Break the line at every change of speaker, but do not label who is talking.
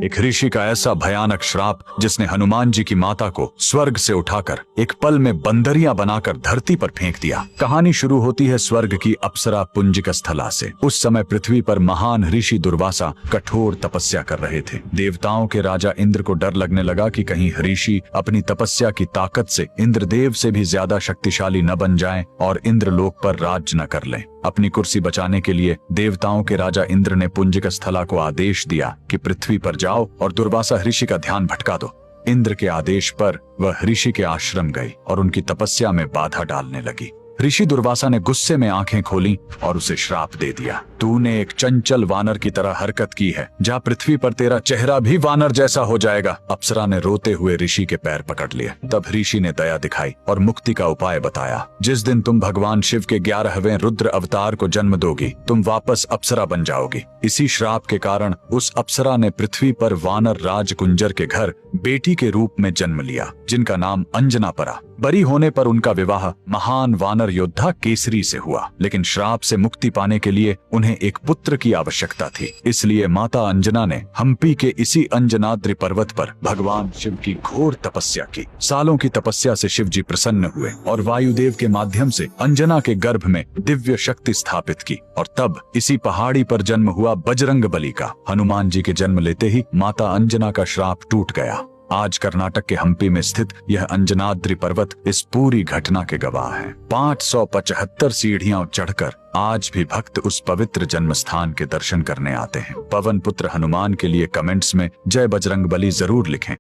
एक ऋषि का ऐसा भयानक श्राप जिसने हनुमान जी की माता को स्वर्ग से उठाकर एक पल में बंदरिया बनाकर धरती पर फेंक दिया। कहानी शुरू होती है स्वर्ग की अप्सरा पुंजिक स्थला से। उस समय पृथ्वी पर महान ऋषि दुर्वासा कठोर तपस्या कर रहे थे। देवताओं के राजा इंद्र को डर लगने लगा कि कहीं ऋषि अपनी तपस्या की ताकत से इंद्रदेव से भी ज्यादा शक्तिशाली न बन जाएं और इंद्रलोक पर राज न कर लें। अपनी कुर्सी बचाने के लिए देवताओं के राजा इंद्र ने पुंजिक स्थला को आदेश दिया कि पृथ्वी पर जाओ और दुर्वासा ऋषि का ध्यान भटका दो। इंद्र के आदेश पर वह ऋषि के आश्रम गई और उनकी तपस्या में बाधा डालने लगी। ऋषि दुर्वासा ने गुस्से में आंखें खोली और उसे श्राप दे दिया। तूने एक चंचल वानर की तरह हरकत की है, जा पृथ्वी पर तेरा चेहरा भी वानर जैसा हो जाएगा। अप्सरा ने रोते हुए ऋषि के पैर पकड़ लिए। तब ऋषि ने दया दिखाई और मुक्ति का उपाय बताया। जिस दिन तुम भगवान शिव के 11वें रुद्र अवतार को जन्म दोगी, तुम वापस अप्सरा बन जाओगी। इसी श्राप के कारण उस अप्सरा ने पृथ्वी पर वानर राज कुंजर के घर बेटी के रूप में जन्म लिया, जिनका नाम अंजना पड़ा। बरी होने पर उनका विवाह महान वानर योद्धा केसरी से हुआ, लेकिन श्राप से मुक्ति पाने के लिए उन्हें एक पुत्र की आवश्यकता थी। इसलिए माता अंजना ने हम्पी के इसी अंजनाद्रि पर्वत पर भगवान शिव की घोर तपस्या की। सालों की तपस्या से शिव जी प्रसन्न हुए और वायुदेव के माध्यम से अंजना के गर्भ में दिव्य शक्ति स्थापित की। और तब इसी पहाड़ी पर जन्म हुआ बजरंग बली का। हनुमान जी के जन्म लेते ही माता अंजना का श्राप टूट गया। आज कर्नाटक के हम्पी में स्थित यह अंजनाद्रि पर्वत इस पूरी घटना के गवाह है। 575 सीढ़ियां चढ़कर आज भी भक्त उस पवित्र जन्म स्थान के दर्शन करने आते हैं। पवन पुत्र हनुमान के लिए कमेंट्स में जय बजरंग बली जरूर लिखें।